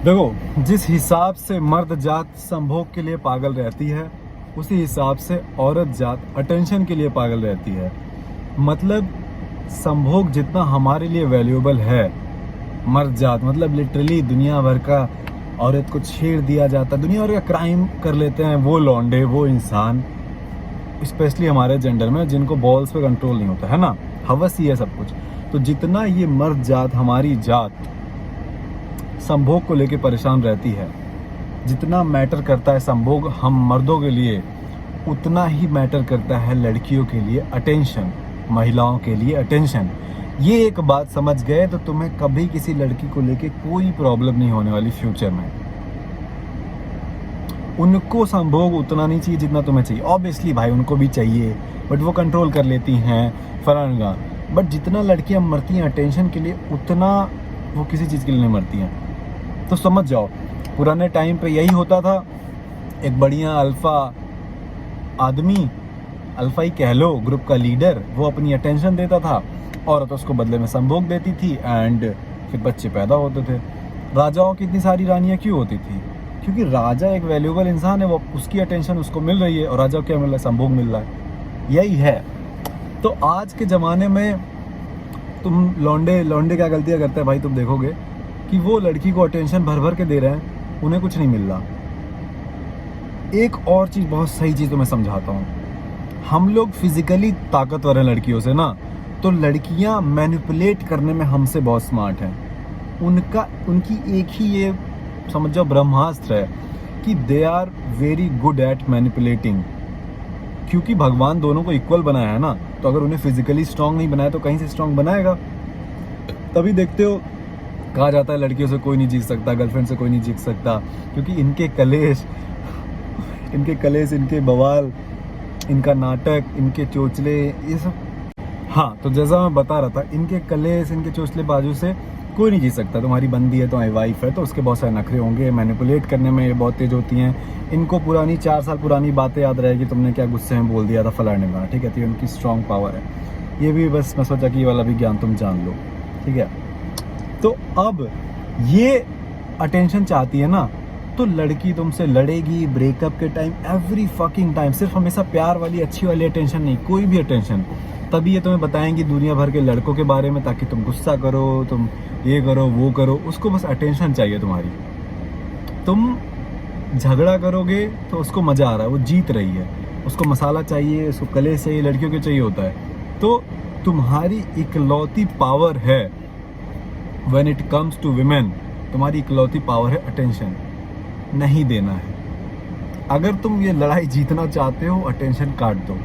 देखो, जिस हिसाब से मर्द जात संभोग के लिए पागल रहती है, उसी हिसाब से औरत जात अटेंशन के लिए पागल रहती है। मतलब संभोग जितना हमारे लिए वैल्यूएबल है, मर्द जात मतलब लिटरली दुनिया भर का औरत को छेड़ दिया जाता है, दुनिया भर का क्राइम कर लेते हैं वो लौंडे, वो इंसान, स्पेशली हमारे जेंडर में जिनको बॉल्स पे कंट्रोल नहीं होता है ना, हवस ही है सब कुछ। तो जितना ये मर्द जात, हमारी जात संभोग को लेके परेशान रहती है, जितना मैटर करता है संभोग हम मर्दों के लिए, उतना ही मैटर करता है लड़कियों के लिए अटेंशन, महिलाओं के लिए अटेंशन। ये एक बात समझ गए तो तुम्हें कभी किसी लड़की को लेके कोई प्रॉब्लम नहीं होने वाली फ्यूचर में। उनको संभोग उतना नहीं चाहिए जितना तुम्हें चाहिए। ऑब्वियसली भाई उनको भी चाहिए, बट वो कंट्रोल कर लेती हैं फलाना। बट जितना लड़कियां मरती हैं अटेंशन के लिए, उतना वो किसी चीज़ के लिए नहीं मरती हैं। तो समझ जाओ, पुराने टाइम पे यही होता था, एक बढ़िया अल्फा आदमी, अल्फा ही कह लो, ग्रुप का लीडर, वो अपनी अटेंशन देता था, औरत उसको बदले में संभोग देती थी एंड फिर बच्चे पैदा होते थे। राजाओं की इतनी सारी रानियां क्यों होती थी? क्योंकि राजा एक वैल्यूएबल इंसान है, वो उसकी अटेंशन उसको मिल रही है, और राजा को क्या मिल रहा है? संभोग मिल रहा है। यही है। तो आज के ज़माने में तुम लौंडे क्या गलतियाँ करते हैं भाई, तुम देखोगे कि वो लड़की को अटेंशन भर भर के दे रहे हैं, उन्हें कुछ नहीं मिल रहा। एक और चीज़, बहुत सही चीज़ तुम्हें समझाता हूँ। हम लोग फिजिकली ताकतवर हैं लड़कियों से ना, तो लड़कियाँ मैनिपुलेट करने में हमसे बहुत स्मार्ट हैं। उनकी एक ही ये समझ जाओ ब्रह्मास्त्र है कि they are very good at manipulating. क्योंकि भगवान दोनों को इक्वल बनाया है ना, तो अगर उन्हें फिजिकली स्ट्रांग नहीं बनाया तो कहीं से स्ट्रांग बनाएगा। तभी देखते हो कहा जाता है लड़कियों से कोई नहीं जीत सकता, गर्लफ्रेंड से कोई नहीं जीत सकता, क्योंकि इनके कलेश, इनके बवाल, इनका नाटक, इनके चोचले, ये सब। हाँ, तो जैसा मैं बता रहा था, इनके कलेश, इनके चोचले बाजू से कोई नहीं जीत सकता। तुम्हारी बंदी है, तुम्हारी वाइफ है, तो उसके बहुत सारे नखरे होंगे, मैनिपुलेट करने में ये बहुत तेज होती हैं। इनको पुरानी 4 साल पुरानी बातें याद रहेगी, तुमने क्या गुस्से में बोल दिया था फलाने वाला, ठीक है। तो उनकी स्ट्रॉन्ग पावर है। ये भी बस मैं सोचा कि ये वाला भी ज्ञान तुम जान लो, ठीक है। तो अब ये अटेंशन चाहती है ना, तो लड़की तुमसे लड़ेगी ब्रेकअप के टाइम, एवरी फकिंग टाइम। सिर्फ हमेशा प्यार वाली अच्छी वाली अटेंशन नहीं, कोई भी अटेंशन। तभी ये तुम्हें बताएंगी दुनिया भर के लड़कों के बारे में, ताकि तुम गुस्सा करो, तुम ये करो वो करो। उसको बस अटेंशन चाहिए तुम्हारी। तुम झगड़ा करोगे तो उसको मजा आ रहा है, वो जीत रही है, उसको मसाला चाहिए, उसको कलेश चाहिए, लड़कियों के चाहिए होता है। तो तुम्हारी इकलौती पावर है when it comes to women, तुम्हारी इकलौती पावर है अटेंशन। नहीं देना है। अगर तुम ये लड़ाई जीतना चाहते हो, अटेंशन काट दो।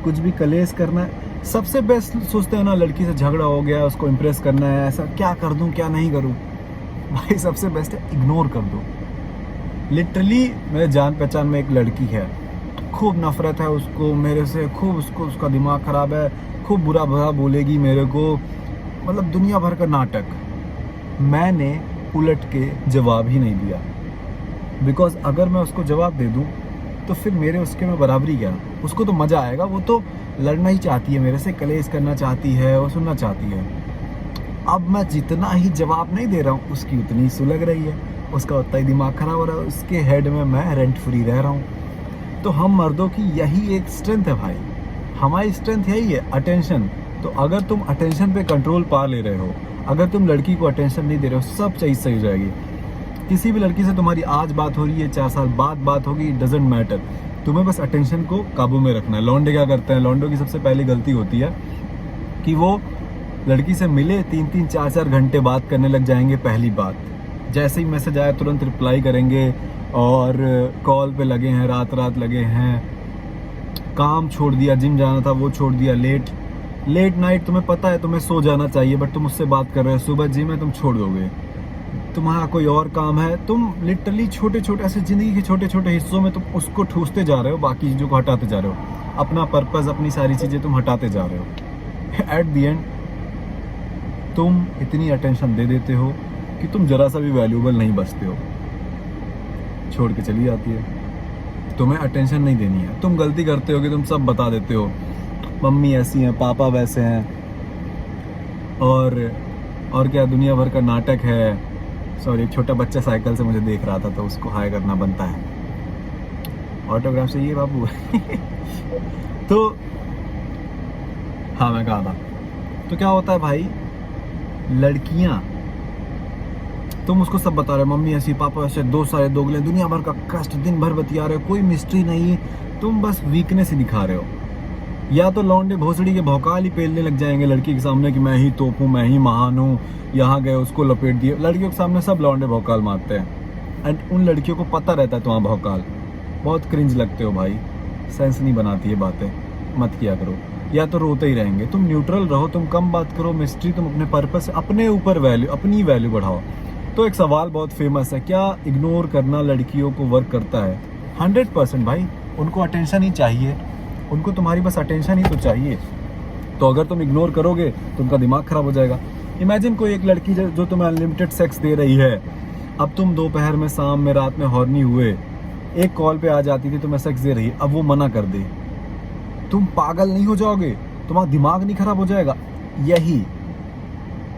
कुछ भी कलेश करना है, सबसे बेस्ट सोचते हैं ना, लड़की से झगड़ा हो गया, उसको इम्प्रेस करना है, ऐसा क्या कर दूं क्या नहीं करूं, भाई सबसे बेस्ट है इग्नोर कर दो। लिटरली मेरे जान पहचान में एक लड़की है, खूब नफरत है उसको मेरे से, खूब उसका दिमाग खराब है, खूब बुरा बुरा बोलेगी मेरे को, मतलब दुनिया भर का नाटक। मैंने उलट के जवाब ही नहीं दिया, बिकॉज अगर मैं उसको जवाब दे दूं तो फिर मेरे उसके में बराबरी क्या। उसको तो मज़ा आएगा, वो तो लड़ना ही चाहती है मेरे से, कलेश करना चाहती है, वो सुनना चाहती है। अब मैं जितना ही जवाब नहीं दे रहा हूँ, उसकी उतनी ही सुलग रही है, उसका उतना ही दिमाग खराब हो रहा है, उसके हेड में मैं रेंट फ्री रह रहा हूँ। तो हम मर्दों की यही एक स्ट्रेंथ है भाई, हमारी स्ट्रेंथ यही है, अटेंशन। तो अगर तुम अटेंशन पे कंट्रोल पा ले रहे हो, अगर तुम लड़की को अटेंशन नहीं दे रहे हो, सब चीज़ सही हो जाएगी। किसी भी लड़की से तुम्हारी आज बात हो रही है, 4 साल बाद बात होगी, डजेंट मैटर, तुम्हें बस अटेंशन को काबू में रखना है। लौंडे क्या करते हैं, लौंडों की सबसे पहली गलती होती है कि वो लड़की से मिले 3-3 4-4 घंटे बात करने लग जाएंगे। पहली बात, जैसे ही मैसेज आया तुरंत रिप्लाई करेंगे, और कॉल पे लगे हैं, रात रात लगे हैं, काम छोड़ दिया, जिम जाना था वो छोड़ दिया, लेट नाइट, तुम्हें पता है तुम्हें सो जाना चाहिए, बट तुम उससे बात कर रहे हो, सुबह जिम है तुम छोड़ दोगे, तुम्हारा कोई और काम है। तुम लिटरली छोटे छोटे ऐसे जिंदगी के छोटे छोटे हिस्सों में तुम उसको ठूसते जा रहे हो, बाकी चीज़ों को हटाते जा रहे हो, अपना पर्पस, अपनी सारी चीज़ें तुम हटाते जा रहे हो। एट द एंड तुम इतनी अटेंशन दे देते हो कि तुम जरा सा भी वैल्यूएबल नहीं बचते हो, छोड़ के चली जाती है। तुम्हें अटेंशन नहीं देनी है। तुम गलती करते हो कि तुम सब बता देते हो, मम्मी ऐसी हैं, पापा वैसे हैं, और क्या दुनिया भर का नाटक है, सॉरी, एक छोटा बच्चा साइकिल से मुझे देख रहा था तो उसको हाई करना बनता है। ऑटोग्राफ चाहिए बाबू। तो हाँ, मैं कहा था, तो क्या होता है भाई, लड़कियां, तुम उसको सब बता रहे हो, मम्मी ऐसी, पापा ऐसे, दोस्त सारे दोगले, दुनिया भर का कष्ट, दिन भर बतिया रहे हो, कोई मिस्ट्री नहीं, तुम बस वीकनेस ही दिखा रहे हो। या तो लौंडे भोसड़ी के भौकाल ही पेलने लग जाएंगे लड़की के सामने कि मैं ही तोप हूँ, मैं ही महान हूँ, यहाँ गए उसको लपेट दिए। लड़कियों के सामने सब लौंडे भौकाल मारते हैं एंड उन लड़कियों को पता रहता है तुम्हारा भौकाल। बहुत क्रिंज लगते हो भाई, सेंस नहीं बनाती है बातें, मत किया करो। या तो रोते ही रहेंगे, तुम न्यूट्रल रहो, तुम कम बात करो, मिस्ट्री, तुम अपने पर्पस से अपने ऊपर वैल्यू, अपनी वैल्यू बढ़ाओ। तो एक सवाल बहुत फेमस है, क्या इग्नोर करना लड़कियों को वर्क करता है? 100% भाई, उनको अटेंशन ही चाहिए, उनको तुम्हारी बस अटेंशन ही तो चाहिए। तो अगर तुम इग्नोर करोगे तो उनका दिमाग खराब हो जाएगा। इमेजिन कोई एक लड़की जो तुम्हें अनलिमिटेड सेक्स दे रही है, अब तुम दोपहर में, शाम में, रात में हॉर्नी हुए, एक कॉल पे आ जाती थी, तुम्हें सेक्स दे रही है, अब वो मना कर दे, तुम पागल नहीं हो जाओगे? तुम्हारा दिमाग नहीं खराब हो जाएगा? यही,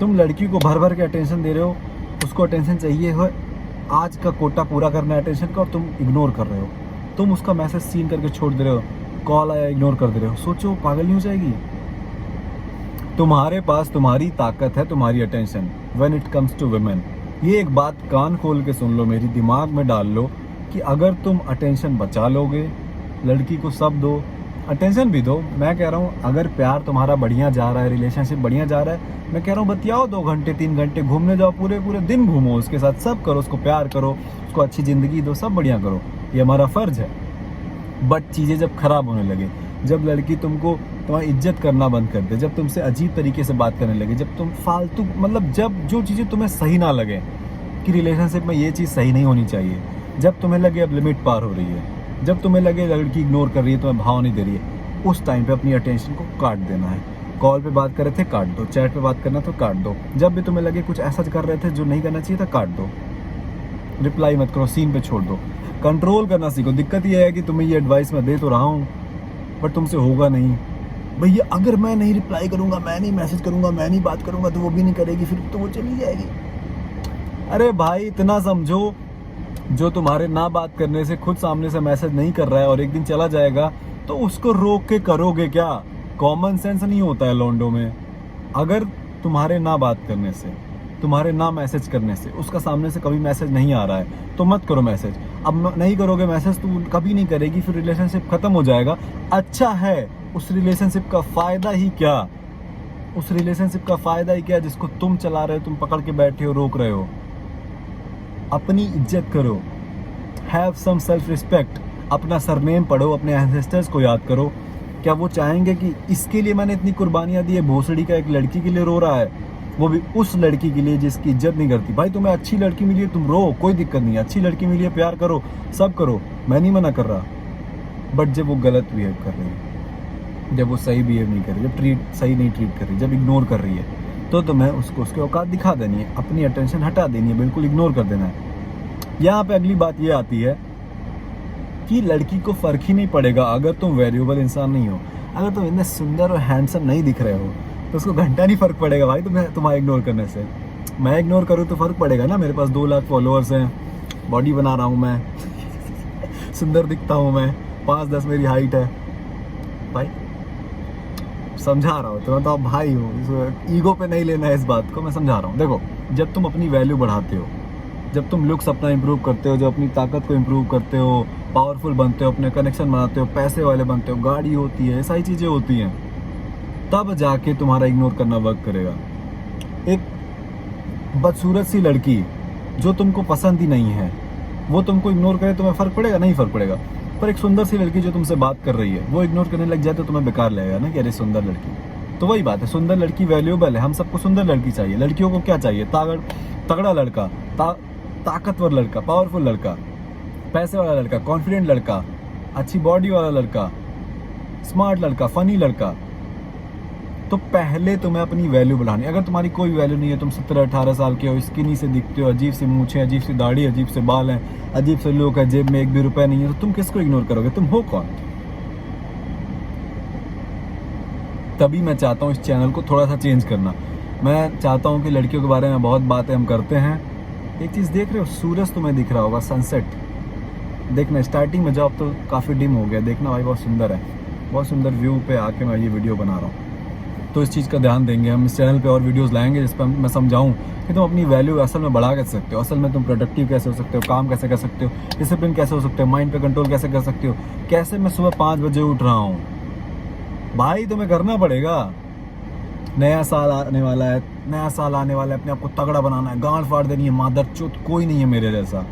तुम लड़की को भर भर के अटेंशन दे रहे हो, उसको अटेंशन चाहिए हो, आज का कोटा पूरा करना है अटेंशन का, और तुम इग्नोर कर रहे हो। तुम उसका मैसेज सीन करके छोड़ दे रहे हो, कॉल आया इग्नोर कर दे रहे हो। सोचो, पागल नहीं हो जाएगी? तुम्हारे पास तुम्हारी ताकत है, तुम्हारी attention, when it comes to women. ये एक बात कान खोल के सुन लो, मेरी दिमाग में डाल लो कि अगर तुम अटेंशन बचा लोगे, लड़की को सब दो, अटेंशन भी दो। मैं कह रहा हूँ, अगर प्यार तुम्हारा बढ़िया जा रहा है, रिलेशनशिप बढ़िया जा रहा है, मैं कह रहा हूँ बतियाओ 2 घंटे 3 घंटे, घूमने जाओ, पूरे पूरे दिन घूमो उसके साथ, सब करो, उसको प्यार करो, उसको अच्छी ज़िंदगी दो, सब बढ़िया करो, ये हमारा फ़र्ज़ है। बट चीज़ें जब खराब होने लगे, जब लड़की तुमको, तुम्हारी इज्जत करना बंद कर दे, जब तुमसे अजीब तरीके से बात करने लगे, जब तुम फालतू, मतलब जब जो चीज़ें तुम्हें सही ना लगे कि रिलेशनशिप में ये चीज़ सही नहीं होनी चाहिए, जब तुम्हें लगे अब लिमिट पार हो रही है, जब तुम्हें लगे लड़की इग्नोर कर रही है, तुम्हें भाव नहीं दे रही है, उस टाइम पे अपनी अटेंशन को काट देना है। कॉल पे बात कर रहे थे, काट दो, चैट पे बात करना तो काट दो, जब भी तुम्हें लगे कुछ ऐसा कर रहे थे जो नहीं करना चाहिए था, काट दो, रिप्लाई मत करो, सीन पे छोड़ दो, कंट्रोल करना सीखो। दिक्कत ये है कि तुम्हें ये एडवाइस मैं दे तो रहा हूँ, बट तुमसे होगा नहीं। भैया अगर मैं नहीं रिप्लाई करूँगा, मैं नहीं मैसेज करूँगा, मैं नहीं बात करूँगा, तो वो भी नहीं करेगी, फिर तो वो चली जाएगी। अरे भाई, इतना समझो, जो तुम्हारे ना बात करने से खुद सामने से मैसेज नहीं कर रहा है और एक दिन चला जाएगा, तो उसको रोक के करोगे क्या? कॉमन सेंस नहीं होता है लौंडों में। अगर तुम्हारे ना बात करने से, तुम्हारे ना मैसेज करने से उसका सामने से कभी मैसेज नहीं आ रहा है, तो मत करो मैसेज। अब नहीं करोगे मैसेज तो कभी नहीं करेगी, फिर रिलेशनशिप खत्म हो जाएगा। अच्छा है, उस रिलेशनशिप का फायदा ही क्या? उस रिलेशनशिप का फायदा ही क्या जिसको तुम चला रहे हो, तुम पकड़ के बैठे हो, रोक रहे हो? अपनी इज्जत करो, हैव सम सेल्फ रिस्पेक्ट, अपना सरनेम पढ़ो, अपने एंसेस्टर्स को याद करो। क्या वो चाहेंगे कि इसके लिए मैंने इतनी कुर्बानियां दी है, भोसड़ी का एक लड़की के लिए रो रहा है, वो भी उस लड़की के लिए जिसकी इज्जत नहीं करती? भाई तुम्हें अच्छी लड़की मिली है, तुम रो, कोई दिक्कत नहीं है, अच्छी लड़की मिली है, प्यार करो, सब करो, मैं नहीं मना कर रहा। बट जब वो गलत बिहेव कर रही है, जब वो सही बिहेव नहीं कर रही, जब सही नहीं ट्रीट कर रही, जब इग्नोर कर रही है, तो तुम्हें उसको उसके औकात दिखा देनी है, अपनी अटेंशन हटा देनी है, बिल्कुल इग्नोर कर देना है। यहाँ पे अगली बात ये आती है कि लड़की को फर्क ही नहीं पड़ेगा अगर तुम वैल्यूएबल इंसान नहीं हो। अगर तुम इतने सुंदर और हैंडसम नहीं दिख रहे हो तो उसको घंटा नहीं फर्क पड़ेगा भाई तुम्हारे इग्नोर करने से। मैं इग्नोर करूँ तो फर्क पड़ेगा ना, मेरे पास 2 लाख फॉलोअर्स हैं, बॉडी बना रहा हूँ मैं, सुंदर दिखता हूँ मैं, 5'10" मेरी हाइट है। भाई समझा रहा हूँ तो मैं तो भाई हूँ, ईगो पे नहीं लेना है इस बात को, मैं समझा रहा हूँ। देखो, जब तुम अपनी वैल्यू बढ़ाते हो, जब तुम लुक्स अपना इंप्रूव करते हो, जब अपनी ताकत को इंप्रूव करते हो, पावरफुल बनते हो, अपने कनेक्शन बनाते हो, पैसे वाले बनते हो, गाड़ी होती है, सारी चीज़ें होती हैं, तब जाके तुम्हारा इग्नोर करना वर्क करेगा। एक बदसूरत सी लड़की जो तुमको पसंद ही नहीं है, वो तुमको इग्नोर करे, तुम्हें फ़र्क पड़ेगा? नहीं फ़र्क पड़ेगा। पर एक सुंदर सी लड़की जो तुमसे बात कर रही है, वो इग्नोर करने लग जाए तो तुम्हें बेकार लगेगा ना कि अरे सुंदर लड़की। तो वही बात है, सुंदर लड़की वैल्यूएबल है, हम सबको सुंदर लड़की चाहिए। लड़कियों को क्या चाहिए? तगड़ा लड़का, ताकतवर लड़का, पावरफुल लड़का, पैसे वाला लड़का, कॉन्फिडेंट लड़का, अच्छी बॉडी वाला लड़का, स्मार्ट लड़का, फनी लड़का। तो पहले तुम्हें अपनी वैल्यू बढ़ानी। अगर तुम्हारी कोई वैल्यू नहीं है, तुम 17-18 साल के हो, स्किनी से दिखते हो, अजीब सी मूछें, अजीब सी दाढ़ी, अजीब से बाल हैं, अजीब से लोग हैं, जेब में 1 भी रुपए नहीं है, तो तुम किसको इग्नोर करोगे? तुम हो कौन? तभी मैं चाहता हूँ इस चैनल को थोड़ा सा चेंज करना। मैं चाहता हूँ कि लड़कियों के बारे में बहुत बातें हम करते हैं, एक चीज़ देख रहे हो, सूरज तुम्हें दिख रहा होगा, सनसेट देखना। स्टार्टिंग में जब तो काफ़ी डिम हो गया, देखना भाई बहुत सुंदर है, बहुत सुंदर व्यू पे आके मैं ये वीडियो बना रहा हूँ। तो इस चीज़ का ध्यान देंगे हम, इस चैनल पे और वीडियोस लाएंगे जिस पर मैं समझाऊँ कि तुम अपनी वैल्यू असल में बढ़ा कैसे सकते हो, असल में तुम प्रोडक्टिव कैसे हो सकते हो, काम कैसे कर सकते हो, डिसिप्लिन कैसे हो सकते हो, माइंड पे कंट्रोल कैसे कर सकते हो, कैसे मैं सुबह 5 बजे उठ रहा हूँ। भाई तुम्हें करना पड़ेगा। नया साल आने वाला है, नया साल आने वाला है, अपने आप को तगड़ा बनाना है, गांड फाड़ देनी है, मादर चौथ कोई नहीं है मेरे जैसा,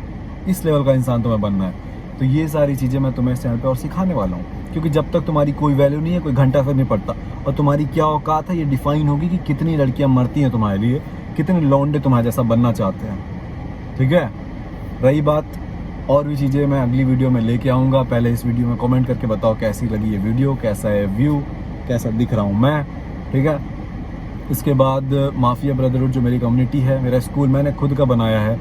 इस लेवल का इंसान तुम्हें बनना है। तो ये सारी चीज़ें मैं तुम्हें इस चैनल पे और सिखाने वाला हूँ, क्योंकि जब तक तुम्हारी कोई वैल्यू नहीं है, कोई घंटा फिर नहीं पड़ता, और तुम्हारी क्या औकात है ये डिफाइन होगी कि कितनी लड़कियाँ मरती हैं तुम्हारे लिए, कितने लौंडे तुम्हारे जैसा बनना चाहते हैं। ठीक है, रही बात और भी चीज़ें मैं अगली वीडियो में लेके आऊँगा। पहले इस वीडियो में कमेंट करके बताओ कैसी लगी ये वीडियो, कैसा है व्यू, कैसा दिख रहा हूँ मैं। ठीक है, इसके बाद माफिया ब्रदरहुड जो मेरी कम्युनिटी है, मेरा स्कूल मैंने खुद का बनाया है,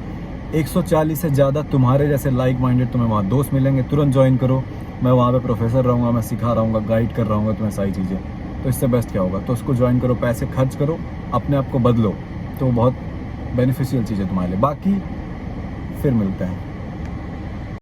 140 से ज़्यादा तुम्हारे जैसे लाइक माइंडेड तुम्हें वहाँ दोस्त मिलेंगे, तुरंत ज्वाइन करो। मैं वहाँ पे प्रोफेसर रहूँगा, मैं सिखा रहूँगा, गाइड कर रहा हूँ तुम्हें सारी चीज़ें। तो इससे बेस्ट क्या होगा, तो उसको ज्वाइन करो, पैसे खर्च करो, अपने आप को बदलो, तो बहुत बेनिफिशियल चीज़ है तुम्हारे लिए। बाकी फिर मिलते हैं।